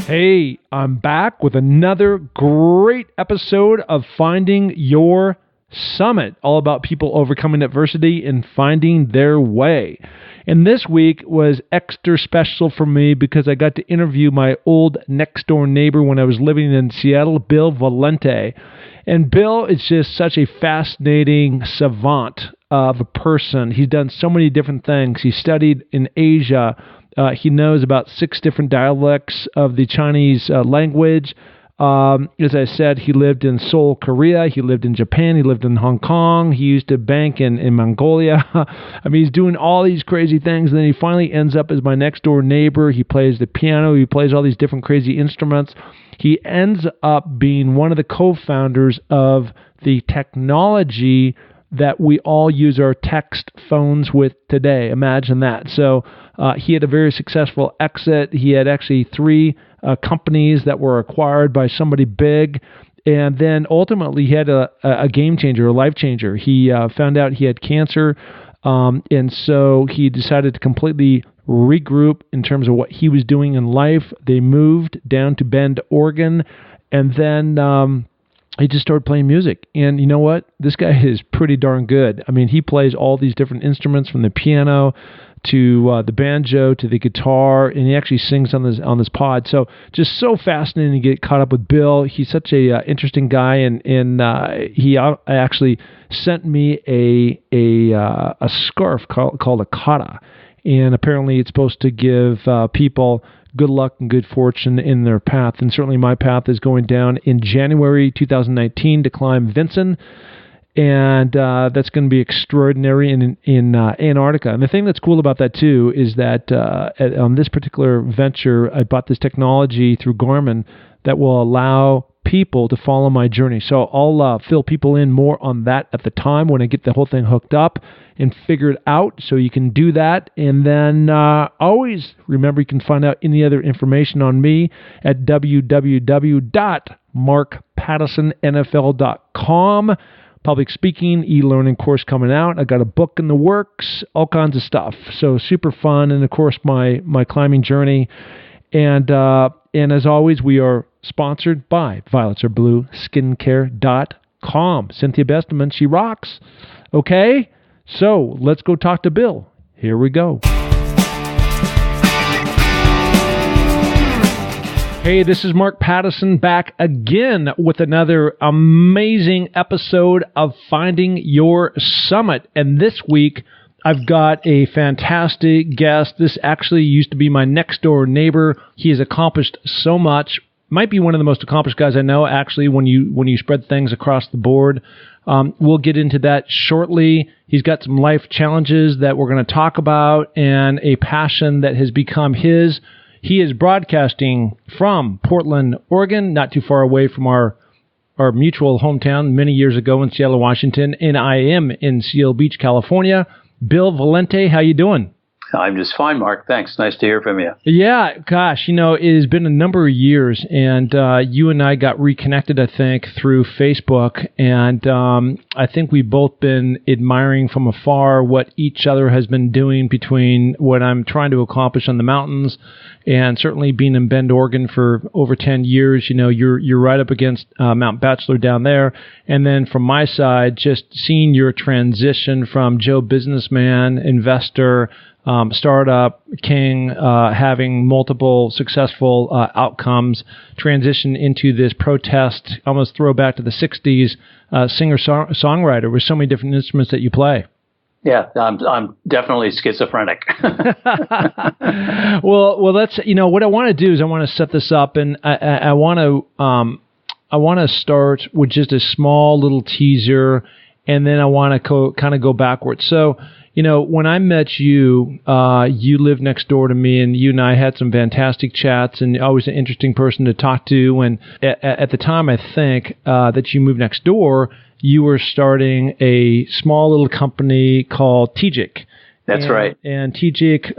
Hey, I'm back with another great episode of Finding Your Summit, all about people overcoming adversity and finding their way. And this week was extra special for me because I got to interview my old next-door neighbor when I was living in Seattle, Bill Valenti. And Bill is just such a fascinating savant of a person. He's done so many different things. He studied in Asia. He knows about 6 different dialects of the Chinese language. As I said, he lived in Seoul, Korea. He lived in Japan. He lived in Hong Kong. He used to bank in Mongolia. I mean, he's doing all these crazy things. And then he finally ends up as my next door neighbor. He plays the piano. He plays all these different crazy instruments. He ends up being one of the co-founders of the technology that we all use our text phones with today. Imagine that. So he had a very successful exit. He had actually 3 companies that were acquired by somebody big. And then ultimately he had a game changer, a life changer. He found out he had cancer. And so he decided to completely regroup in terms of what he was doing in life. They moved down to Bend, Oregon. And then he just started playing music. And you know what? This guy is pretty darn good. I mean, he plays all these different instruments, from the piano to the banjo to the guitar, and he actually sings on this pod. So just so fascinating to get caught up with Bill. He's such a interesting guy, and he actually sent me a scarf called a kata, and apparently it's supposed to give people good luck and good fortune in their path. And certainly my path is going down in January 2019 to climb Vinson. And that's going to be extraordinary in Antarctica. And the thing that's cool about that, too, is that on this particular venture, I bought this technology through Garmin that will allow people to follow my journey. So I'll fill people in more on that at the time when I get the whole thing hooked up and figured out. So you can do that. And then always remember, you can find out any other information on me at www.markpattisonnfl.com. Public speaking, e-learning course coming out. I got a book in the works, all kinds of stuff. So super fun. And of course, my climbing journey. And as always, we are sponsored by violetsareblue.skincare.com. Cynthia Besteman, she rocks. Okay, so let's go talk to Bill. Here we go. Hey, this is Mark Pattison back again with another amazing episode of Finding Your Summit. And this week, I've got a fantastic guest. This actually used to be my next door neighbor. He has accomplished so much. Might be one of the most accomplished guys I know, actually, when you spread things across the board. We'll get into that shortly. He's got some life challenges that we're going to talk about and a passion that has become his. He is broadcasting from Portland, Oregon, not too far away from our mutual hometown many years ago in Seattle, Washington, and I am in Seal Beach, California. Bill Valenti, how you doing? I'm just fine, Mark. Thanks. Nice to hear from you. Yeah, gosh, it has been a number of years, and you and I got reconnected, I think, through Facebook, and I think we've both been admiring from afar what each other has been doing between what I'm trying to accomplish on the mountains, and certainly being in Bend, Oregon for over 10 years. You're right up against Mount Bachelor down there, and then from my side, just seeing your transition from Joe businessman, investor, startup king, having multiple successful outcomes, transition into this protest, almost throwback to the 60s, singer-songwriter with so many different instruments that you play. Yeah, I'm definitely schizophrenic. Well, that's what I want to do is I want to set this up, and I want to start with just a small little teaser, and then I want to kind of go backwards. So, when I met you, you lived next door to me, and you and I had some fantastic chats, and always an interesting person to talk to. And at the time, I think that you moved next door, you were starting a small little company called Tegic. That's right. And Tegic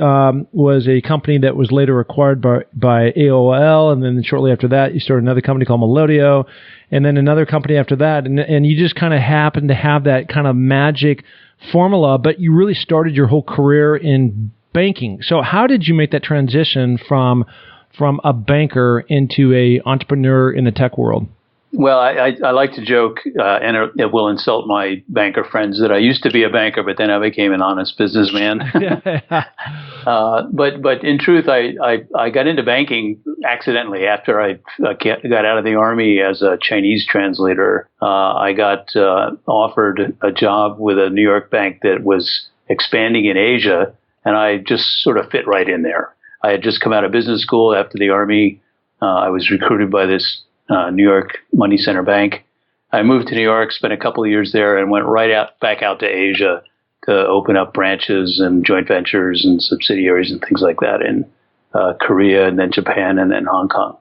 was a company that was later acquired by AOL, and then shortly after that, you started another company called Melodio, and then another company after that, and you just kind of happened to have that kind of magic formula, but you really started your whole career in banking. So how did you make that transition from from a banker into a entrepreneur in the tech world? Well, I like to joke, and it will insult my banker friends, that I used to be a banker, but then I became an honest businessman. But in truth, I got into banking accidentally after I got out of the Army as a Chinese translator. I got offered a job with a New York bank that was expanding in Asia, and I just sort of fit right in there. I had just come out of business school after the Army. I was recruited by this New York money center bank. I moved to New York, spent a couple of years there, and went back out to Asia to open up branches and joint ventures and subsidiaries and things like that in Korea, and then Japan, and then Hong Kong.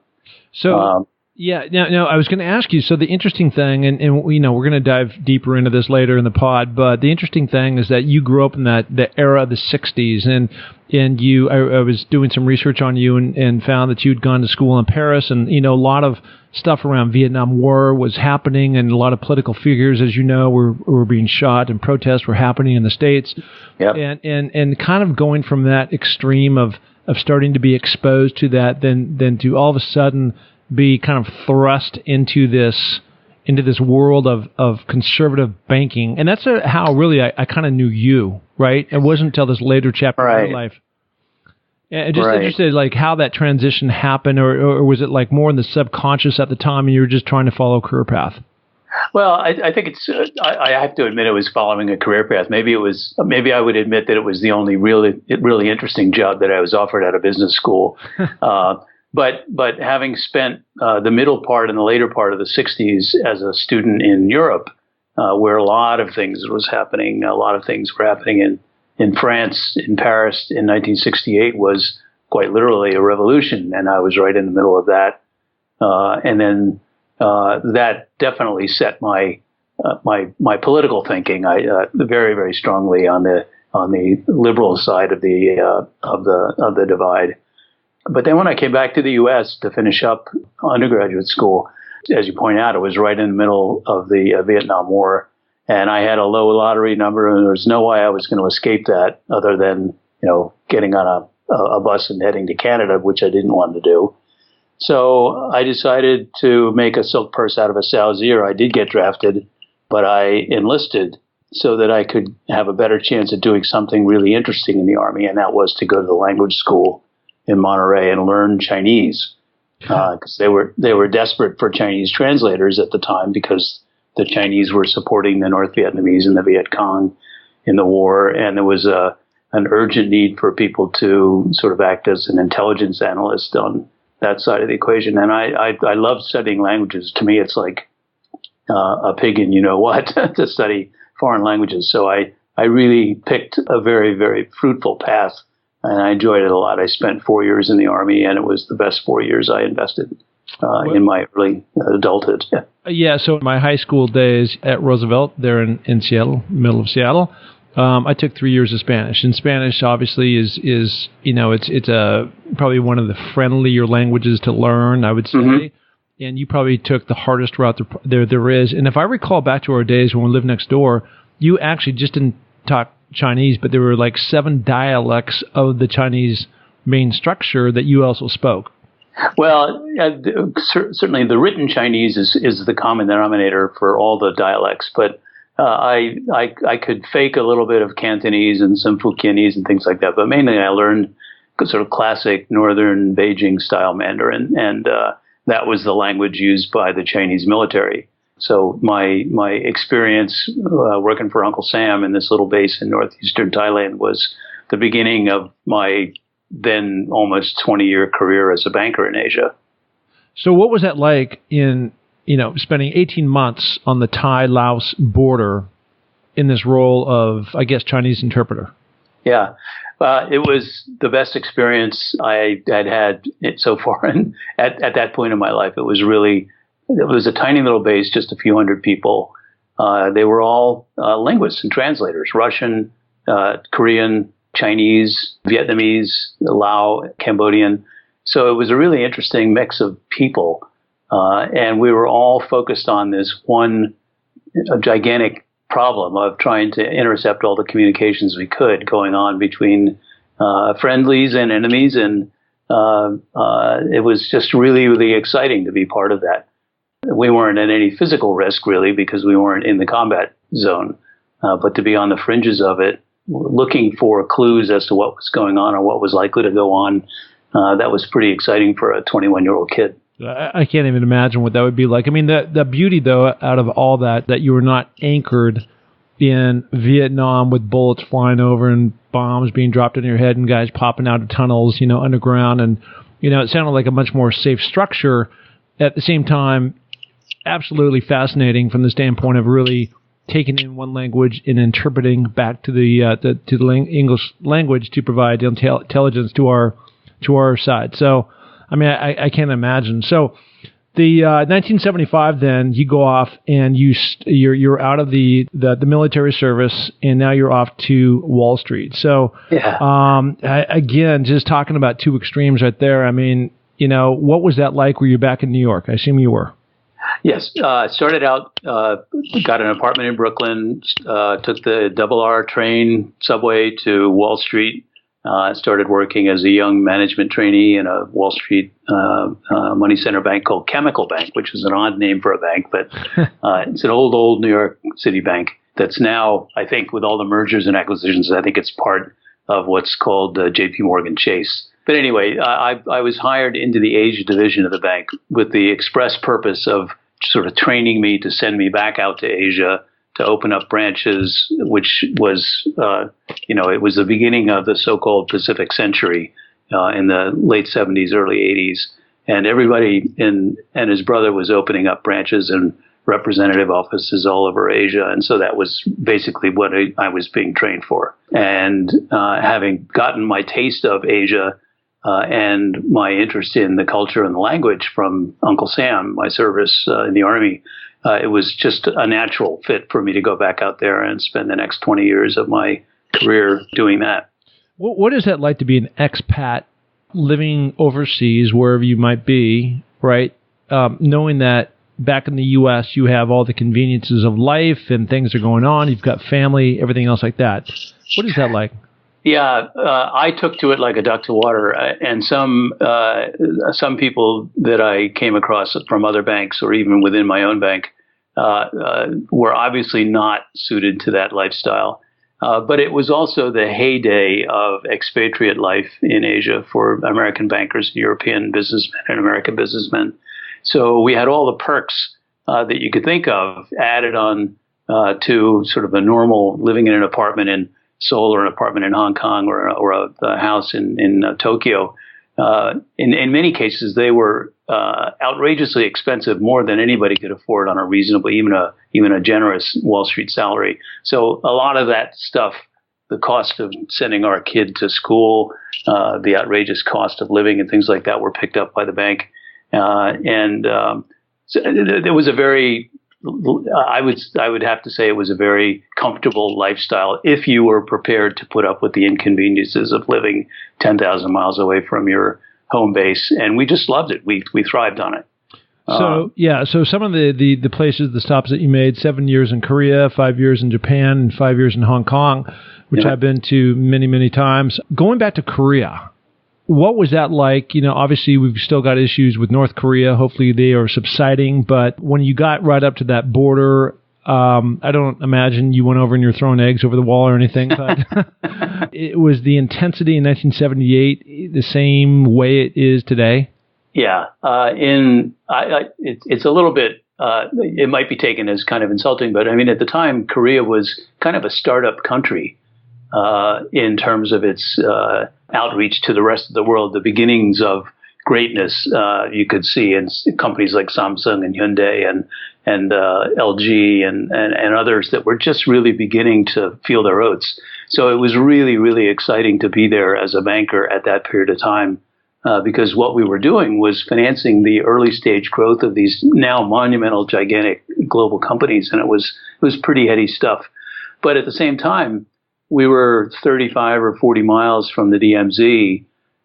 So, now I was going to ask you, so the interesting thing, and we're going to dive deeper into this later in the pod, but the interesting thing is that you grew up in the era of the 60s, and I was doing some research on you and found that you'd gone to school in Paris, and, a lot of stuff around Vietnam War was happening, and a lot of political figures, as you know, were being shot, and protests were happening in the States. Yep. And kind of going from that extreme of starting to be exposed to that, then to all of a sudden be kind of thrust into this world of conservative banking. And that's how really I kind of knew you, right? It wasn't until this later chapter of your life. And just interested, like, how that transition happened, or was it like more in the subconscious at the time, and you were just trying to follow a career path? Well, I think it's. I have to admit, it was following a career path. Maybe I would admit that it was the only really interesting job that I was offered out of business school. But having spent the middle part and the later part of the 60s as a student in Europe, where a lot of things were happening in France, in Paris in 1968 was quite literally a revolution, and I was right in the middle of that. And then that definitely set my political thinking. I very, very strongly on the liberal side of the divide. But then when I came back to the U.S. to finish up undergraduate school, as you point out, it was right in the middle of the Vietnam War. And I had a low lottery number, and there was no way I was going to escape that other than, getting on a bus and heading to Canada, which I didn't want to do. So I decided to make a silk purse out of a sow's ear. I did get drafted, but I enlisted so that I could have a better chance of doing something really interesting in the Army, and that was to go to the language school in Monterey and learn Chinese, because they were desperate for Chinese translators at the time, because the Chinese were supporting the North Vietnamese and the Viet Cong in the war, and there was an urgent need for people to sort of act as an intelligence analyst on that side of the equation. And I love studying languages. To me, it's like a pig in you-know-what to study foreign languages. So I really picked a very, very fruitful path, and I enjoyed it a lot. I spent 4 years in the Army, and it was the best 4 years I invested in my early adulthood. Yeah, so my high school days at Roosevelt, there in Seattle, middle of Seattle, I took 3 years of Spanish. And Spanish obviously is it's probably one of the friendlier languages to learn, I would say. Mm-hmm. And you probably took the hardest route there is. And if I recall back to our days when we lived next door, you actually just didn't talk Chinese, but there were like 7 dialects of the Chinese main structure that you also spoke. Well, certainly the written Chinese is the common denominator for all the dialects, but I could fake a little bit of Cantonese and some Fukienese and things like that, but mainly I learned sort of classic northern Beijing style Mandarin, and that was the language used by the Chinese military. So my experience working for Uncle Sam in this little base in northeastern Thailand was the beginning of my then almost 20-year career as a banker in Asia. So what was that like in, spending 18 months on the Thai-Laos border in this role of, I guess, Chinese interpreter? Yeah, it was the best experience I had so far. And at that point in my life, it was a tiny little base, just a few hundred people. They were all linguists and translators, Russian, Korean, Chinese, Vietnamese, Lao, Cambodian. So it was a really interesting mix of people. And we were all focused on this one gigantic problem of trying to intercept all the communications we could going on between friendlies and enemies. And it was just really, really exciting to be part of that. We weren't at any physical risk, really, because we weren't in the combat zone. But to be on the fringes of it, looking for clues as to what was going on or what was likely to go on, that was pretty exciting for a 21-year-old kid. I can't even imagine what that would be like. I mean, the beauty, though, out of all that you were not anchored in Vietnam with bullets flying over and bombs being dropped on your head and guys popping out of tunnels, underground. And, it sounded like a much more safe structure. At the same time, absolutely fascinating from the standpoint of really taking in one language and interpreting back to the English language to provide intelligence to our side. So, I mean, I can't imagine. So, the 1975, then you go off and you're out of the military service, and now you're off to Wall Street. So, again, just talking about two extremes right there. I mean, what was that like? Were you back in New York? I assume you were. Yes. Started out, got an apartment in Brooklyn, took the RR train, subway to Wall Street. Started working as a young management trainee in a Wall Street money center bank called Chemical Bank, which is an odd name for a bank, but it's an old New York City bank that's now, I think, with all the mergers and acquisitions, I think it's part of what's called J.P. Morgan Chase. But anyway, I was hired into the Asia division of the bank with the express purpose of sort of training me to send me back out to Asia to open up branches, which was, it was the beginning of the so-called Pacific Century in the late 70s, early 80s. And everybody and his brother was opening up branches and representative offices all over Asia. And so that was basically what I was being trained for. And having gotten my taste of Asia and my interest in the culture and the language from Uncle Sam, my service in the Army, it was just a natural fit for me to go back out there and spend the next 20 years of my career doing that. What is that like to be an expat living overseas, wherever you might be, right? Knowing that back in the U.S., you have all the conveniences of life and things are going on. You've got family, everything else like that. What is that like? Yeah, I took to it like a duck to water, and some people that I came across from other banks or even within my own bank were obviously not suited to that lifestyle. But it was also the heyday of expatriate life in Asia for American bankers, European businessmen, and American businessmen. So we had all the perks that you could think of added on to sort of a normal living in an apartment in Seoul or an apartment in Hong Kong or a house in Tokyo. In many cases, they were outrageously expensive, more than anybody could afford on a reasonable, even a generous Wall Street salary. So a lot of that stuff, the cost of sending our kid to school, the outrageous cost of living and things like that were picked up by the bank. So there was a very, I would have to say it was a very comfortable lifestyle if you were prepared to put up with the inconveniences of living 10,000 miles away from your home base. And we just loved it. We thrived on it. So some of the places, the stops that you made, 7 years in Korea, 5 years in Japan, and 5 years in Hong Kong, which I've been to many, many times. Going back to Korea, what was that like? Obviously we've still got issues with North Korea. Hopefully they are subsiding. But when you got right up to that border, I don't imagine you went over and you're throwing eggs over the wall or anything. But it was the intensity in 1978 the same way it is today? Yeah. It's a little bit, it might be taken as kind of insulting, but I mean, at the time, Korea was kind of a startup country in terms of its outreach to the rest of the world. The beginnings of greatness you could see in companies like Samsung and Hyundai and LG and others that were just really beginning to feel their oats. So it was really, really exciting to be there as a banker at that period of time. Because what we were doing was financing the early stage growth of these now monumental, gigantic global companies, and it was pretty heady stuff. But at the same time, we were 35 or 40 miles from the DMZ,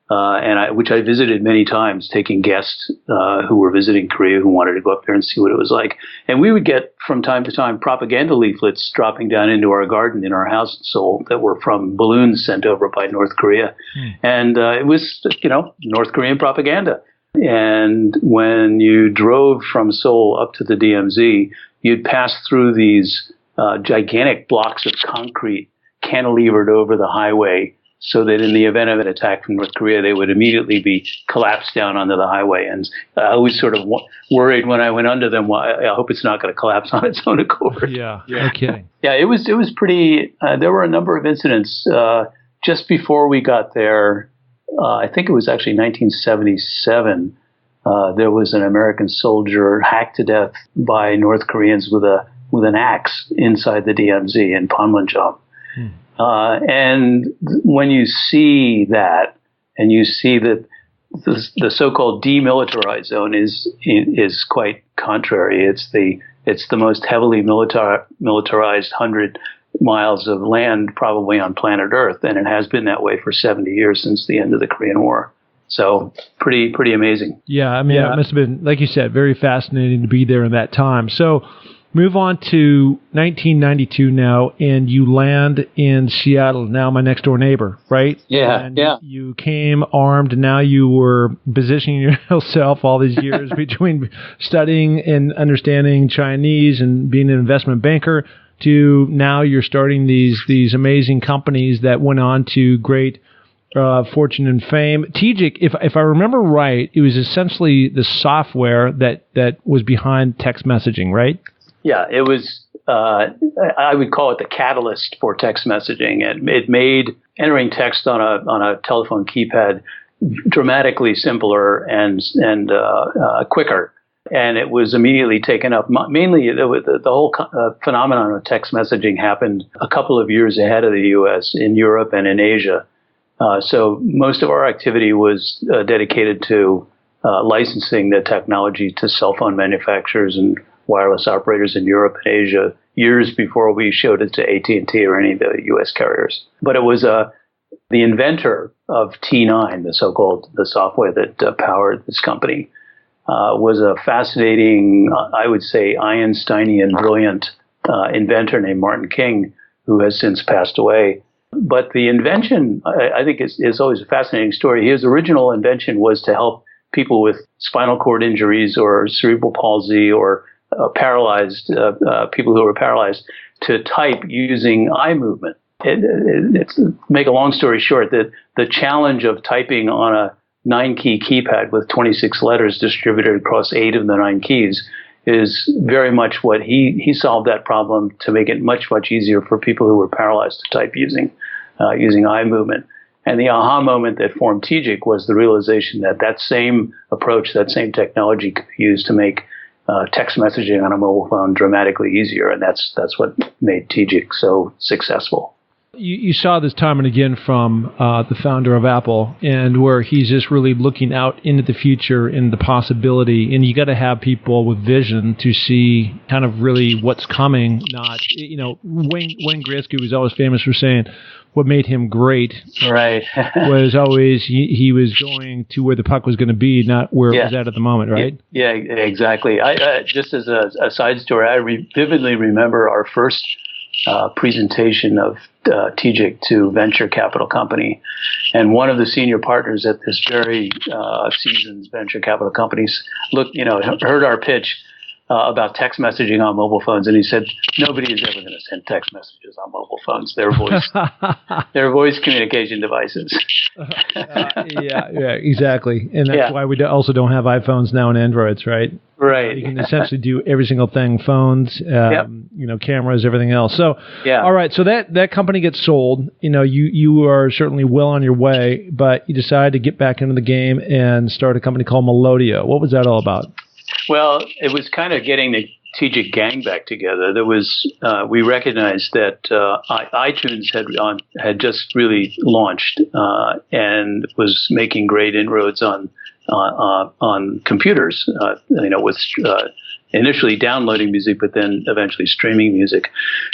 which I visited many times, taking guests who were visiting Korea who wanted to go up there and see what it was like. And we would get from time to time propaganda leaflets dropping down into our garden in our house in Seoul that were from balloons sent over by North Korea. And it was, North Korean propaganda. And when you drove from Seoul up to the DMZ, you'd pass through these gigantic blocks of concrete cantilevered over the highway, so that in the event of an attack from North Korea, they would immediately be collapsed down onto the highway. And I was sort of worried when I went under them, well, I hope it's not going to collapse on its own accord. Yeah. Okay. Yeah, it was pretty, there were a number of incidents just before we got there. I think it was actually 1977. There was an American soldier hacked to death by North Koreans with an axe inside the DMZ in Panmunjom. And when you see that, and you see that the so-called demilitarized zone is quite contrary. It's the most heavily militarized 100 miles of land probably on planet Earth, and it has been that way for 70 years since the end of the Korean War. So pretty amazing. Yeah, I mean, it must have been, like you said, very fascinating to be there in that time. So move on to 1992 now, and you land in Seattle, now my next-door neighbor, right? Yeah, and you came armed, and now you were positioning yourself all these years between studying and understanding Chinese and being an investment banker to now you're starting these amazing companies that went on to great fortune and fame. Tegic, if I remember right, it was essentially the software that was behind text messaging, right? Yeah, it was. I would call it the catalyst for text messaging. It made entering text on a telephone keypad dramatically simpler and quicker. And it was immediately taken up. Mainly, the whole phenomenon of text messaging happened a couple of years ahead of the U.S. in Europe and in Asia. So most of our activity was dedicated to licensing the technology to cell phone manufacturers and wireless operators in Europe and Asia years before we showed it to AT&T or any of the U.S. carriers. But it was the inventor of T9, the software that powered this company, was a fascinating, I would say, Einsteinian brilliant inventor named Martin King, who has since passed away. But the invention, I think, is always a fascinating story. His original invention was to help people with spinal cord injuries or cerebral palsy or paralyzed people who were paralyzed to type using eye movement. It's make a long story short, that the challenge of typing on a 9-key keypad with 26 letters distributed across 8 of the 9 keys is very much what he solved that problem to make it much easier for people who were paralyzed to type using eye movement. And the aha moment that formed Tegic was the realization that same approach, that same technology could be used to make text messaging on a mobile phone dramatically easier, and that's what made Tegic so successful. You saw this time and again from the founder of Apple, and where he's just really looking out into the future and the possibility, and you got to have people with vision to see kind of really what's coming. Not, Wayne Gretzky was always famous for saying what made him great, right? was always he was going to where the puck was going to be, not where it was at the moment, right? Yeah, exactly. I just as a side story, I vividly remember our first presentation of Tegic to venture capital company, and one of the senior partners at this very seasoned venture capital companies heard our pitch about text messaging on mobile phones, and he said, "Nobody is ever going to send text messages on mobile phones. They're voice communication devices." Yeah, exactly, and that's why we also don't have iPhones now and Androids, right? Right. You can essentially do every single thing: phones, cameras, everything else. So, all right. So that company gets sold. You are certainly well on your way, but you decide to get back into the game and start a company called Melodia. What was that all about? Well, it was kind of getting the Tegic gang back together. There was we recognized that iTunes had just really launched and was making great inroads on computers. With initially downloading music, but then eventually streaming music.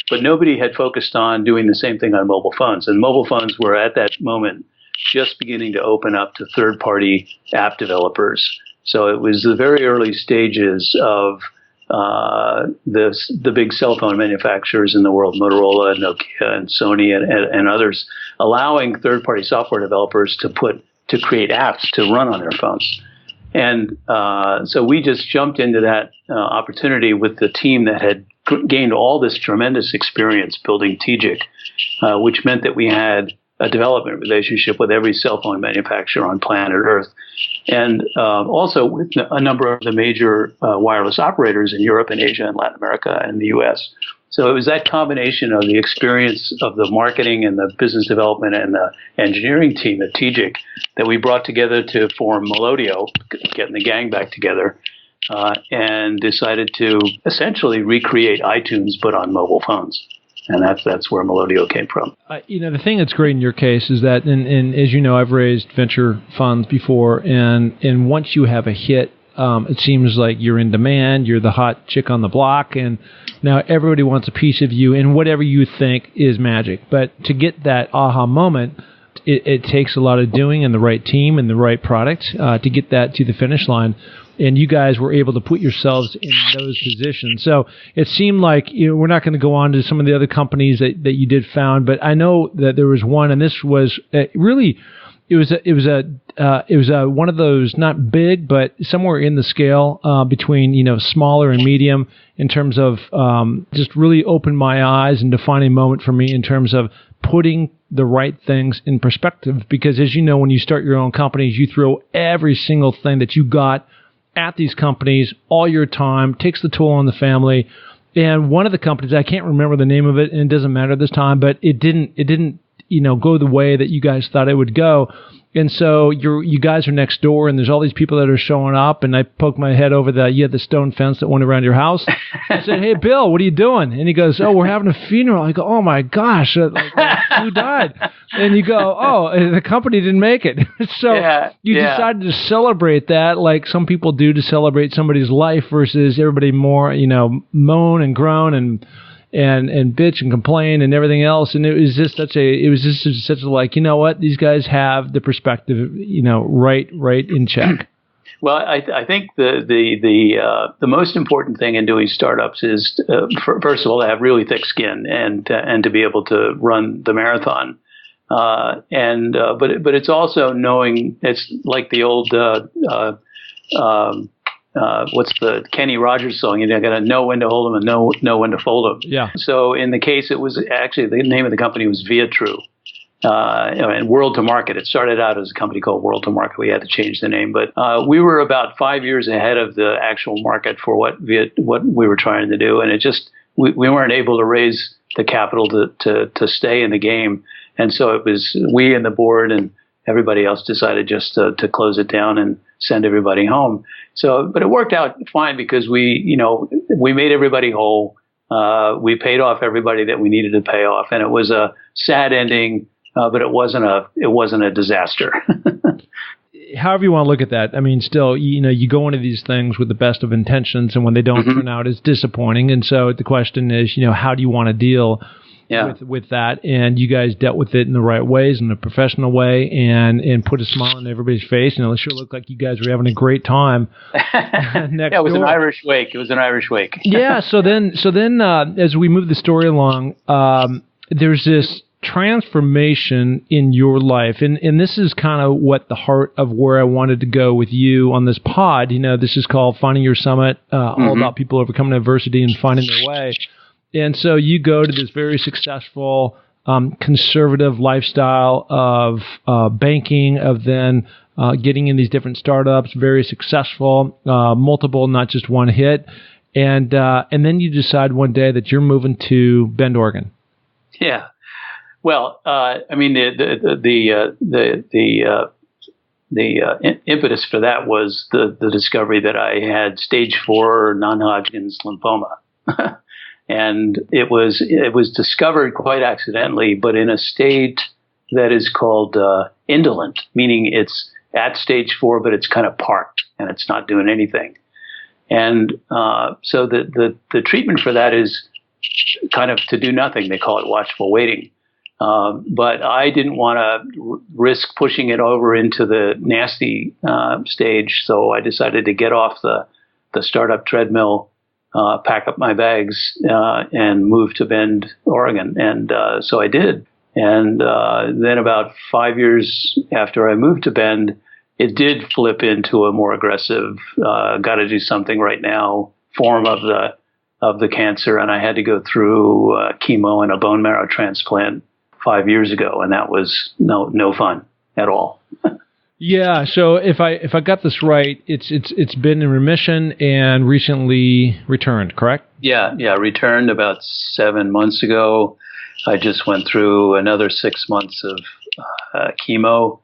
But nobody had focused on doing the same thing on mobile phones. And mobile phones were at that moment just beginning to open up to third-party app developers. So it was the very early stages of the big cell phone manufacturers in the world, Motorola, Nokia, and Sony, and others, allowing third-party software developers to create apps to run on their phones. And so we just jumped into that opportunity with the team that had gained all this tremendous experience building Tegic, which meant that we had a development relationship with every cell phone manufacturer on planet Earth, and also with a number of the major wireless operators in Europe and Asia and Latin America and the U.S. So it was that combination of the experience of the marketing and the business development and the engineering team at Tegic that we brought together to form Melodio, getting the gang back together, and decided to essentially recreate iTunes but on mobile phones. And that's where Melodio came from. The thing that's great in your case is that, and as you know, I've raised venture funds before, and once you have a hit, it seems like you're in demand, you're the hot chick on the block, and now everybody wants a piece of you, and whatever you think is magic. But to get that aha moment, it takes a lot of doing and the right team and the right product to get that to the finish line. And you guys were able to put yourselves in those positions. So it seemed like, we're not going to go on to some of the other companies that you did found, but I know that there was one, and this was really, it was one of those, not big, but somewhere in the scale between smaller and medium, in terms of just really opened my eyes and defining a moment for me in terms of putting the right things in perspective. Because as you know, when you start your own companies, you throw every single thing that you got at these companies, all your time, takes the toll on the family. And one of the companies, I can't remember the name of it, and it doesn't matter this time, but it didn't go the way that you guys thought it would go. And so you guys are next door, and there's all these people that are showing up, and I poked my head over the stone fence that went around your house. I said, "Hey, Bill, what are you doing?" And he goes, "Oh, we're having a funeral." I go, "Oh my gosh, who died?" And you go, "Oh, the company didn't make it." So you decided to celebrate that, like some people do, to celebrate somebody's life, versus everybody more, moan and groan and bitch and complain and everything else. And it was just such a like, you know what, these guys have the perspective, right in check. Well, I think the most important thing in doing startups is first of all to have really thick skin and to be able to run the marathon. But it's also knowing, it's like the old what's the Kenny Rogers song? You got to know when to hold them and know when to fold them. Yeah. So in the case, it was actually, the name of the company was Viatrue, and World to Market. It started out as a company called World to Market. We had to change the name, but we were about 5 years ahead of the actual market for what we were trying to do, and it just we weren't able to raise the capital to stay in the game, and so it was we and the board and everybody else decided just to close it down and send everybody home. So, but it worked out fine because we made everybody whole. We paid off everybody that we needed to pay off, and it was a sad ending, but it wasn't a disaster. However you want to look at that, I mean, still, you go into these things with the best of intentions, and when they don't turn out, it's disappointing. And so the question is, how do you want to deal with that? And you guys dealt with it in the right ways, in a professional way, and put a smile on everybody's face. And it sure looked like you guys were having a great time. It was an Irish wake. Yeah. So then, as we move the story along, there's this transformation in your life, and this is kind of what the heart of where I wanted to go with you on this pod. This is called Finding Your Summit, all about people overcoming adversity and finding their way. And so you go to this very successful, conservative lifestyle of banking, of then getting in these different startups, very successful, multiple, not just one hit, and then you decide one day that you're moving to Bend, Oregon. Yeah. Well, I mean, the impetus for that was the discovery that I had stage 4 non-Hodgkin's lymphoma. And it was discovered quite accidentally, but in a state that is called indolent, meaning it's at stage 4, but it's kind of parked and it's not doing anything. And so the treatment for that is kind of to do nothing. They call it watchful waiting. But I didn't want to risk pushing it over into the nasty stage, so I decided to get off the startup treadmill, pack up my bags, and move to Bend, Oregon. And so I did. And then about 5 years after I moved to Bend, it did flip into a more aggressive, got to do something right now form of the cancer. And I had to go through chemo and a bone marrow transplant 5 years ago. And that was no fun at all. Yeah. So if I got this right, it's been in remission and recently returned, correct? Yeah. Returned about 7 months ago. I just went through another 6 months of chemo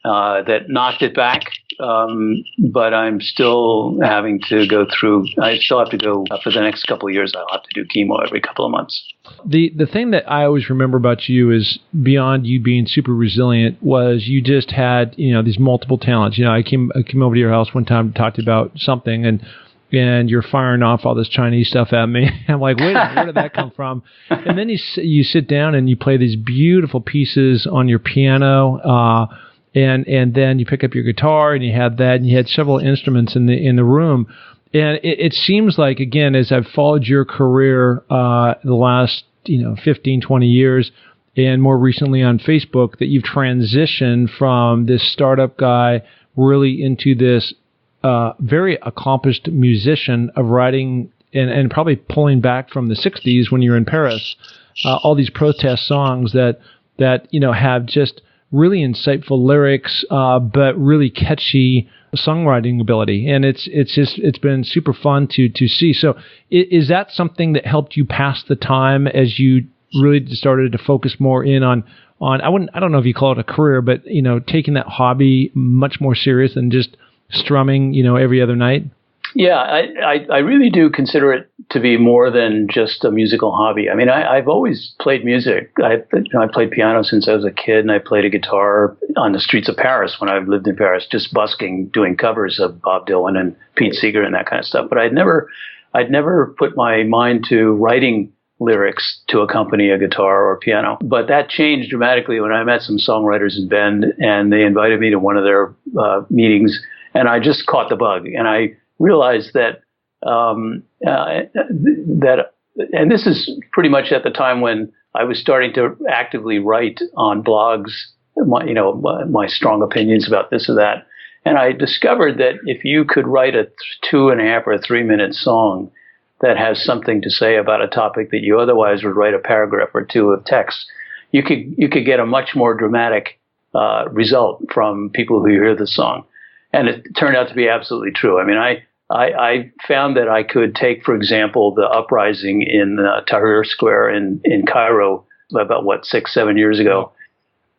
that knocked it back. But I'm still having to go through. I still have to go for the next couple of years. I'll have to do chemo every couple of months. The thing that I always remember about you is beyond you being super resilient was you just had these multiple talents. I came over to your house one time to talk to you about something and you're firing off all this Chinese stuff at me. I'm like, wait a minute, where did that come from? And then you sit down and you play these beautiful pieces on your piano. And then you pick up your guitar and you had that, and you had several instruments in the room. And it seems like, again, as I've followed your career the last 15, 20 years, and more recently on Facebook, that you've transitioned from this startup guy really into this very accomplished musician of writing and probably pulling back from the 60s when you were in Paris, all these protest songs that have just really insightful lyrics, but really catchy songwriting ability. And it's been super fun to see. So is that something that helped you pass the time as you really started to focus more in on I don't know if you call it a career, but taking that hobby much more serious than just strumming, every other night? Yeah, I really do consider it to be more than just a musical hobby. I mean, I've always played music. I played piano since I was a kid, and I played a guitar on the streets of Paris when I lived in Paris, just busking, doing covers of Bob Dylan and Pete Seeger and that kind of stuff. But I'd never put my mind to writing lyrics to accompany a guitar or piano. But that changed dramatically when I met some songwriters in Bend, and they invited me to one of their meetings, and I just caught the bug, and I realized that and this is pretty much at the time when I was starting to actively write on blogs, my strong opinions about this or that. And I discovered that if you could write a 2.5 or 3 minute song that has something to say about a topic that you otherwise would write a paragraph or two of text, you could get a much more dramatic result from people who hear the song. And it turned out to be absolutely true. I mean, I found that I could take, for example, the uprising in Tahrir Square in Cairo about 6-7 years ago.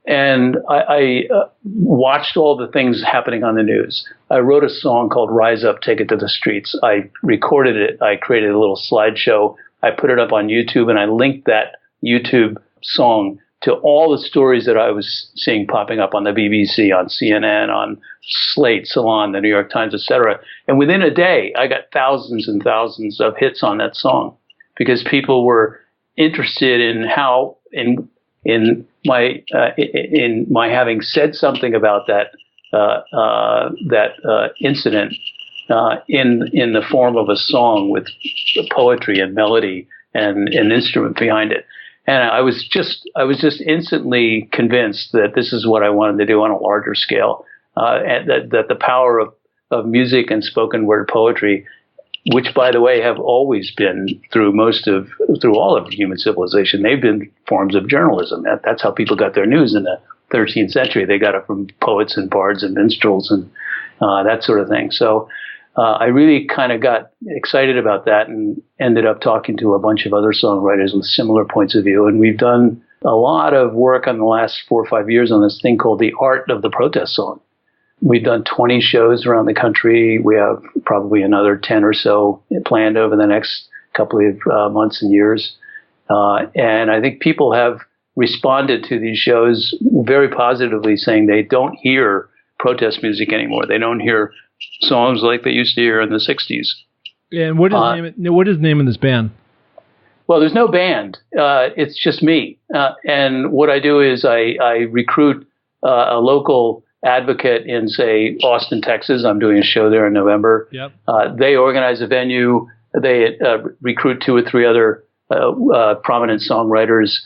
And I watched all the things happening on the news. I wrote a song called Rise Up, Take It to the Streets. I recorded it. I created a little slideshow. I put it up on YouTube, and I linked that YouTube song to all the stories that I was seeing popping up on the BBC, on CNN, on Slate, Salon, the New York Times, etc. And within a day, I got thousands and thousands of hits on that song because people were interested in how in my having said something about that incident in the form of a song with poetry and melody and an instrument behind it. And I was just instantly convinced that this is what I wanted to do on a larger scale, and that the power of music and spoken word poetry, which, by the way, have always been through all of human civilization, they've been forms of journalism. That's how people got their news in the 13th century. They got it from poets and bards and minstrels and that sort of thing. So I really kind of got excited about that and ended up talking to a bunch of other songwriters with similar points of view. And we've done a lot of work on the last 4 or 5 years on this thing called the art of the protest song. We've done 20 shows around the country. We have probably another 10 or so planned over the next couple of months and years. And I think people have responded to these shows very positively, saying they don't hear protest music anymore. They don't hear songs like they used to hear in the 60s. And what is the name of this band? Well, there's no band. It's just me. And what I do is I recruit a local advocate in, say, Austin, Texas. I'm doing a show there in November. Yep. They organize a venue. They recruit 2 or 3 other prominent songwriters.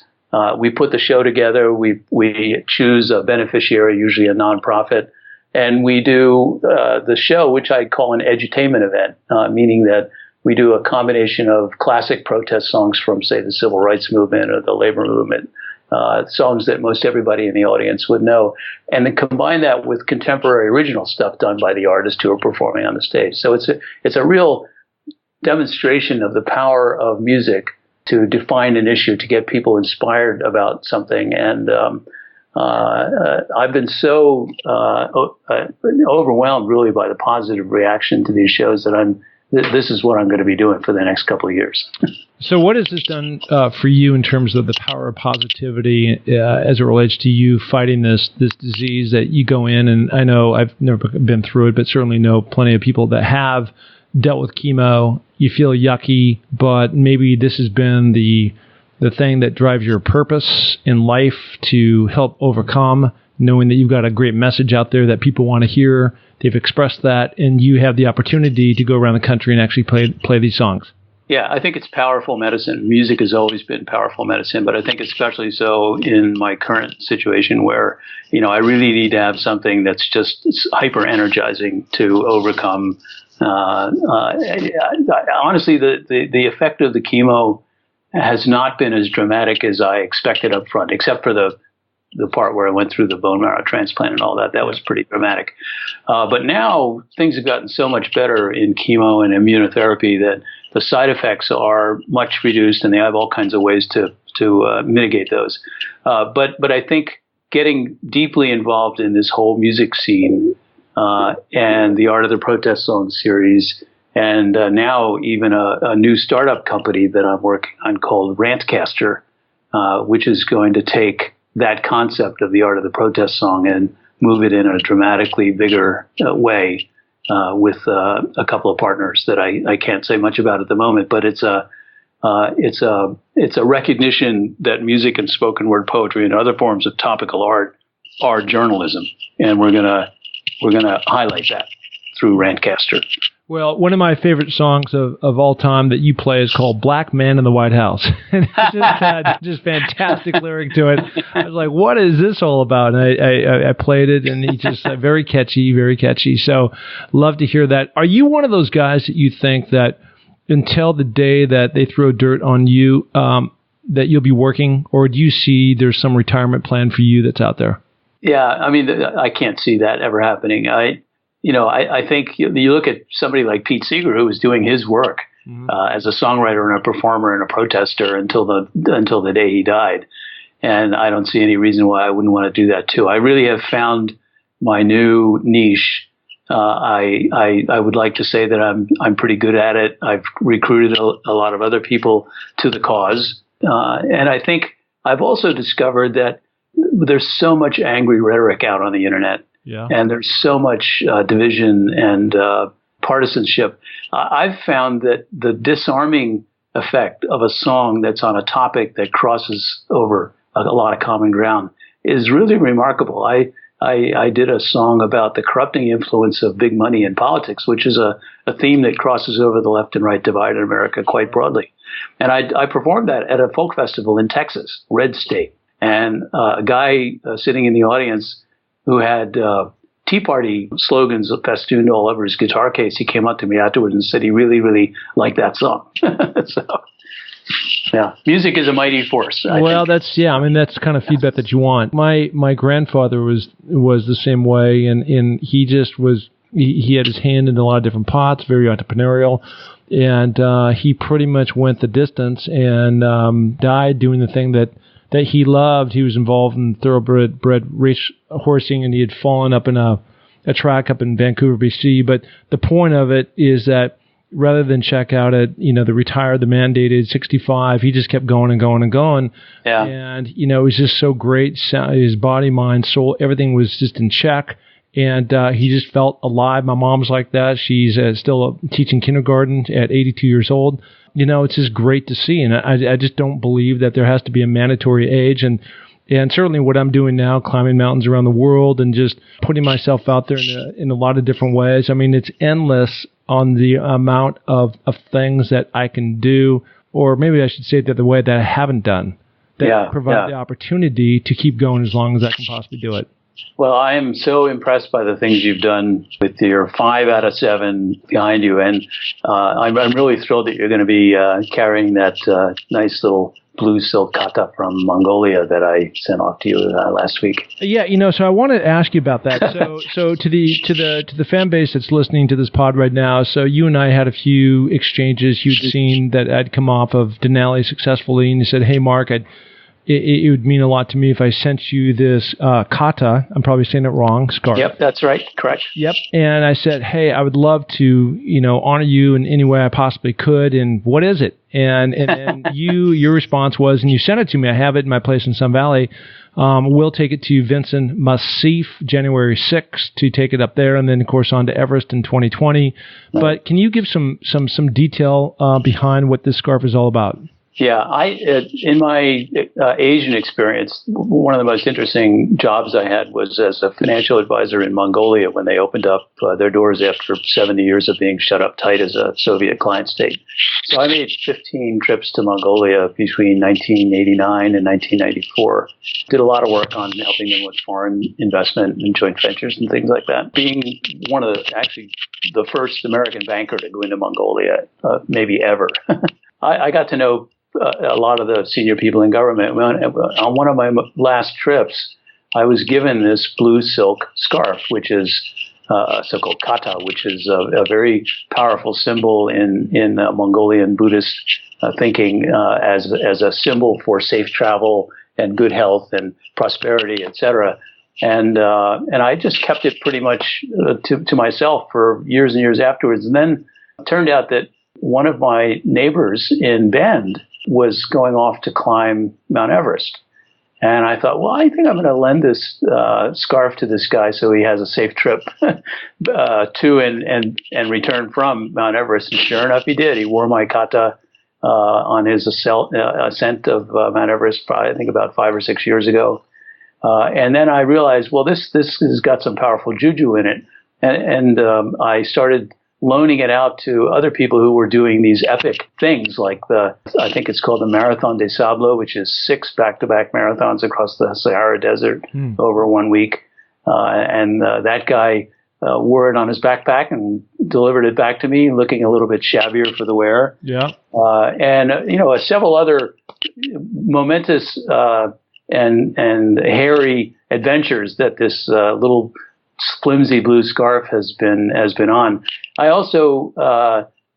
We put the show together. We choose a beneficiary, usually a nonprofit, and we do the show, which I call an edutainment event, meaning that we do a combination of classic protest songs from, say, the civil rights movement or the labor movement, songs that most everybody in the audience would know, and then combine that with contemporary original stuff done by the artists who are performing on the stage. So it's a real demonstration of the power of music to define an issue, to get people inspired about something. And I've been so overwhelmed, really, by the positive reaction to these shows that this is what I'm going to be doing for the next couple of years. So what has this done for you in terms of the power of positivity as it relates to you fighting this disease that you go in? And I know I've never been through it, but certainly know plenty of people that have dealt with chemo. You feel yucky, but maybe this has been the thing that drives your purpose in life to help overcome, knowing that you've got a great message out there that people want to hear. They've expressed that, and you have the opportunity to go around the country and actually play these songs. Yeah, I think it's powerful medicine. Music has always been powerful medicine, but I think especially so in my current situation where, I really need to have something that's just hyper energizing to overcome. Honestly, the effect of the chemo has not been as dramatic as I expected up front, except for the part where I went through the bone marrow transplant and all that. That was pretty dramatic. But now things have gotten so much better in chemo and immunotherapy that the side effects are much reduced, and they have all kinds of ways to mitigate those. But I think getting deeply involved in this whole music scene and the Art of the Protest Song series, and now even a new startup company that I'm working on called Rantcaster, which is going to take that concept of the art of the protest song and move it in a dramatically bigger way with a couple of partners that I can't say much about at the moment. But it's a recognition that music and spoken word poetry and other forms of topical art are journalism, and we're gonna highlight that through Rantcaster. Well, one of my favorite songs of all time that you play is called Black Man in the White House. And it just had just fantastic lyric to it. I was like, what is this all about? And I played it, and it's just very catchy, very catchy. So love to hear that. Are you one of those guys that you think that until the day that they throw dirt on you, that you'll be working? Or do you see there's some retirement plan for you that's out there? Yeah, I mean, I can't see that ever happening. I think you look at somebody like Pete Seeger, who was doing his work as a songwriter and a performer and a protester until the day he died, and I don't see any reason why I wouldn't want to do that too. I really have found my new niche. I would like to say that I'm pretty good at it. I've recruited a lot of other people to the cause, and I think I've also discovered that there's so much angry rhetoric out on the internet. Yeah. And there's so much division and partisanship. I've found that the disarming effect of a song that's on a topic that crosses over a lot of common ground is really remarkable. I did a song about the corrupting influence of big money in politics, which is a theme that crosses over the left and right divide in America quite broadly. And I performed that at a folk festival in Texas, Red State. And a guy sitting in the audience who had Tea Party slogans festooned all over his guitar case, he came up to me afterwards and said he really, really liked that song. So, yeah, music is a mighty force. I think. That's kind of feedback that you want. My grandfather was the same way, and he just was. He had his hand in a lot of different pots, very entrepreneurial, and he pretty much went the distance and died doing the thing that he loved. He was involved in thoroughbred race horsing, and he had fallen up in a track up in Vancouver, BC. But the point of it is that rather than check out at, the retired, the mandated 65, he just kept going and going and going. Yeah. And, it was just so great. His body, mind, soul, everything was just in check. And he just felt alive. My mom's like that. She's still teaching kindergarten at 82 years old. It's just great to see. And I just don't believe that there has to be a mandatory age. And certainly what I'm doing now, climbing mountains around the world and just putting myself out there in a lot of different ways. I mean, it's endless on the amount of things that I can do, or maybe I should say it the other way, that I haven't done, that provide the opportunity to keep going as long as I can possibly do it. Well, I am so impressed by the things you've done with your 5 out of 7 behind you. And I'm really thrilled that you're going to be carrying that nice little blue silk kata from Mongolia that I sent off to you last week. Yeah, so I want to ask you about that. So to the fan base that's listening to this pod right now, so you and I had a few exchanges. You'd seen that I'd come off of Denali successfully, and you said, "Hey, Mark, it would mean a lot to me if I sent you this kata." I'm probably saying it wrong. Scarf. Yep, that's right. Correct. Yep. And I said, "Hey, I would love to, honor you in any way I possibly could. And what is it?" And then your response was, and you sent it to me. I have it in my place in Sun Valley. We'll take it to Vincent Massif January 6th to take it up there, and then of course on to Everest in 2020. Right. But can you give some detail behind what this scarf is all about? Yeah, in my Asian experience, one of the most interesting jobs I had was as a financial advisor in Mongolia when they opened up their doors after 70 years of being shut up tight as a Soviet client state. So I made 15 trips to Mongolia between 1989 and 1994. Did a lot of work on helping them with foreign investment and joint ventures and things like that. Being one of the first American banker to go into Mongolia, maybe ever. I got to know a lot of the senior people in government. On one of my last trips, I was given this blue silk scarf, which is so-called kata, which is a very powerful symbol in Mongolian Buddhist thinking as a symbol for safe travel and good health and prosperity, etc. And I just kept it pretty much to myself for years and years afterwards. And then it turned out that one of my neighbors in Bend was going off to climb Mount Everest. And I thought, well, I think I'm going to lend this scarf to this guy so he has a safe trip to and return from Mount Everest. And sure enough, he did. He wore my kata on his ascent of Mount Everest, probably, I think, about 5 or 6 years ago. And then I realized, well, this has got some powerful juju in it. And I started loaning it out to other people who were doing these epic things like I think it's called the Marathon des Sables, which is 6 back-to-back marathons across the Sahara Desert over 1 week. And that guy wore it on his backpack and delivered it back to me, looking a little bit shabbier for the wearer. Yeah. And several other momentous and hairy adventures that this little flimsy blue scarf has been on. I also,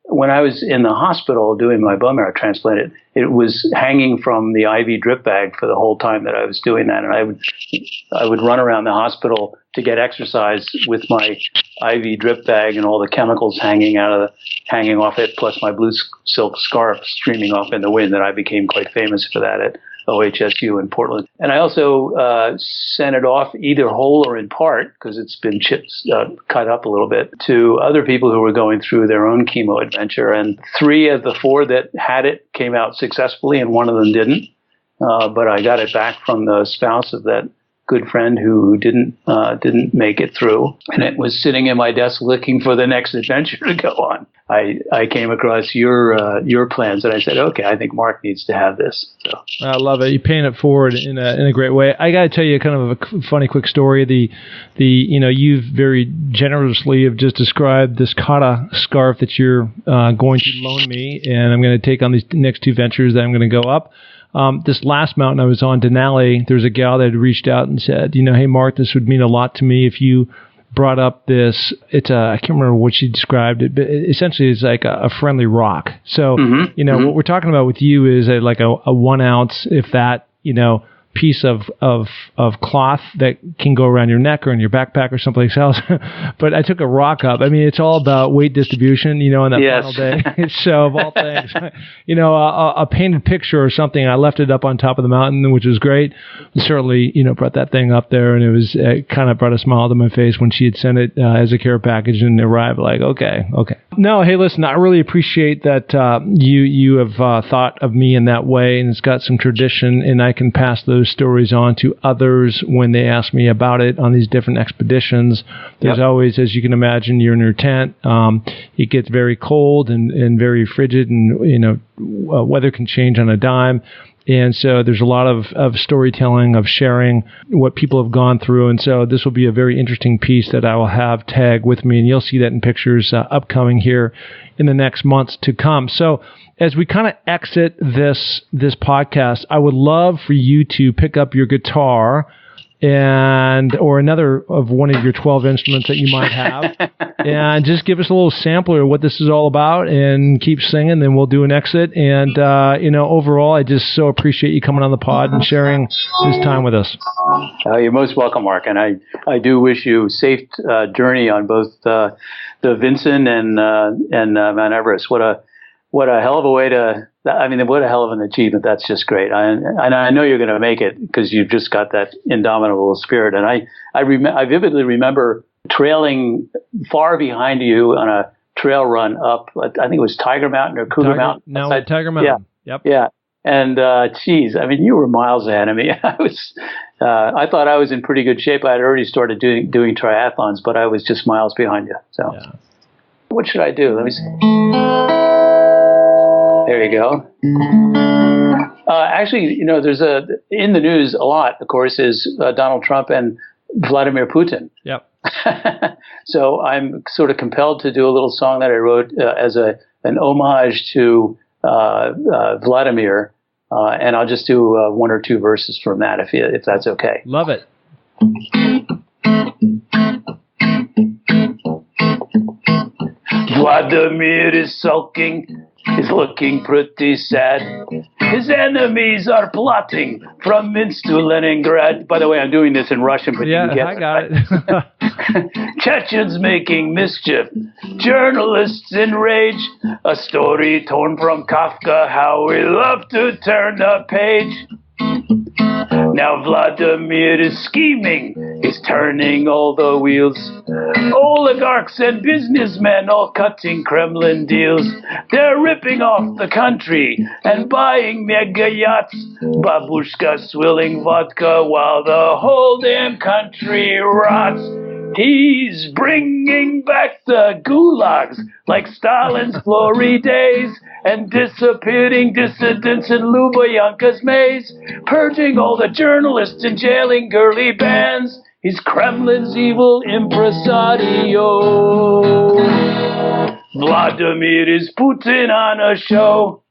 when I was in the hospital doing my bone marrow transplant, it was hanging from the IV drip bag for the whole time that I was doing that, and I would run around the hospital to get exercise with my IV drip bag and all the chemicals hanging off it, plus my blue silk scarf streaming off in the wind. And I became quite famous for that at OHSU in Portland. And I also sent it off either whole or in part, because it's been cut up a little bit, to other people who were going through their own chemo adventure. And 3 of the 4 that had it came out successfully, and one of them didn't. But I got it back from the spouse of that good friend who didn't make it through, and it was sitting in my desk looking for the next adventure to go on. I came across your plans, and I said, okay, I think Mark needs to have this. So I love it. You're paying it forward in a great way. I got to tell you kind of a funny quick story. You've very generously have just described this kata scarf that you're going to loan me, and I'm going to take on these next 2 ventures that I'm going to go up. This last mountain I was on, Denali, there's a gal that had reached out and said, hey, Mark, this would mean a lot to me if you brought up this. I can't remember what she described it, but essentially it's like a friendly rock. So, what we're talking about with you is like a 1 ounce, if that, piece of cloth that can go around your neck or in your backpack or someplace else. But I took a rock up. I mean, it's all about weight distribution, on that final day. So of all things, a painted picture or something, I left it up on top of the mountain, which was great. Certainly, brought that thing up there, and it kind of brought a smile to my face when she had sent it as a care package and it arrived. Like, okay. No, hey, listen, I really appreciate that you have thought of me in that way, and it's got some tradition, and I can pass those stories on to others when they ask me about it on these different expeditions. There's always, as you can imagine, you're in your tent. It gets very cold and very frigid, and weather can change on a dime. And so there's a lot of storytelling, of sharing what people have gone through. And so this will be a very interesting piece that I will have tag with me. And you'll see that in pictures upcoming here in the next months to come. So as we kind of exit this podcast, I would love for you to pick up your guitar or another of one of your 12 instruments that you might have, and just give us a little sampler of what this is all about, and keep singing. Then we'll do an exit. And overall, I just so appreciate you coming on the pod and sharing this time with us. You're most welcome, Mark. And I do wish you a safe journey on both the Vinson and Mount Everest. What a hell of a way what a hell of an achievement. That's just great. I know you're going to make it because you've just got that indomitable spirit. And I vividly remember trailing far behind you on a trail run up, I think it was Tiger Mountain or Cougar Mountain. No, Tiger Mountain. Yeah. Yep. Yeah. And, you were miles ahead of me. I thought I was in pretty good shape. I had already started doing triathlons, but I was just miles behind you. So What should I do? Let me see. There you go. Actually, there's in the news a lot, of course, is Donald Trump and Vladimir Putin. Yep. So I'm sort of compelled to do a little song that I wrote as an homage to Vladimir, and I'll just do one or two verses from that if that's okay. Love it. Vladimir is sulking. He's looking pretty sad. His enemies are plotting from Minsk to Leningrad. By the way, I'm doing this in Russian, but you can get I got it. Chechens making mischief. Journalists enrage. A story torn from Kafka. How we love to turn the page. Now Vladimir is scheming, he's turning all the wheels. Oligarchs and businessmen all cutting Kremlin deals. They're ripping off the country and buying mega yachts. Babushka swilling vodka while the whole damn country rots. He's bringing back the gulags like Stalin's glory days and disappearing dissidents in Lubyanka's maze, purging all the journalists and jailing girly bands. He's Kremlin's evil impresario. Vladimir is Putin on a show.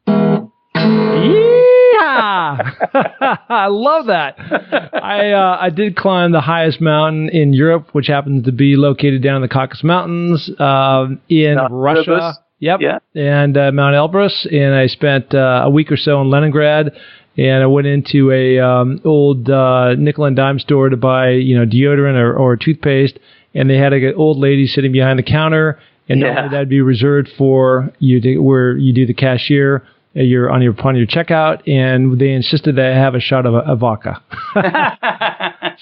I love that. I did climb the highest mountain in Europe, which happens to be located down in the Caucasus Mountains in Russia. Elbrus. Yep. Yeah. And Mount Elbrus. And I spent a week or so in Leningrad. And I went into a old nickel and dime store to buy deodorant or toothpaste. And they had an old lady sitting behind the counter. And normally that'd be reserved for you where you do the cashier. Upon your checkout, and they insisted that I have a shot of a vodka. So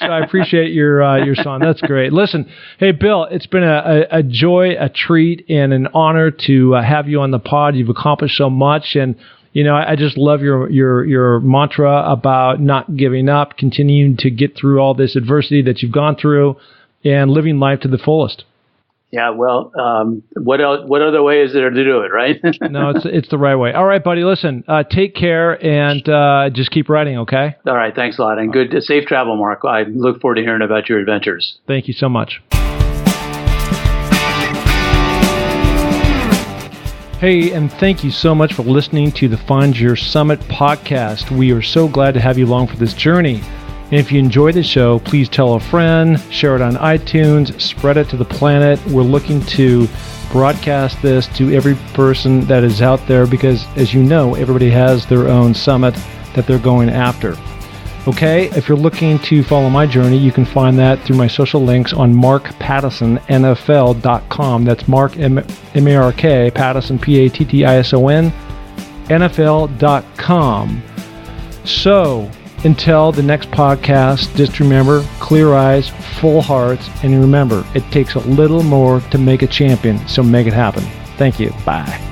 I appreciate your song. That's great. Listen, hey Bill, it's been a joy, a treat, and an honor to have you on the pod. You've accomplished so much, and I just love your mantra about not giving up, continuing to get through all this adversity that you've gone through, and living life to the fullest. Yeah, well, what other way is there to do it, right? No, it's the right way. All right, buddy, listen, take care and just keep writing, okay? All right, thanks a lot, and good, safe travel, Mark. I look forward to hearing about your adventures. Thank you so much. Hey, and thank you so much for listening to the Find Your Summit podcast. We are so glad to have you along for this journey. And if you enjoy the show, please tell a friend, share it on iTunes, spread it to the planet. We're looking to broadcast this to every person that is out there because, as you know, everybody has their own summit that they're going after. Okay, if you're looking to follow my journey, you can find that through my social links on markpattisonnfl.com. That's Mark, M-A-R-K, Pattison, P-A-T-T-I-S-O-N, NFL.com. So, until the next podcast, just remember, clear eyes, full hearts, and remember, it takes a little more to make a champion, so make it happen. Thank you. Bye.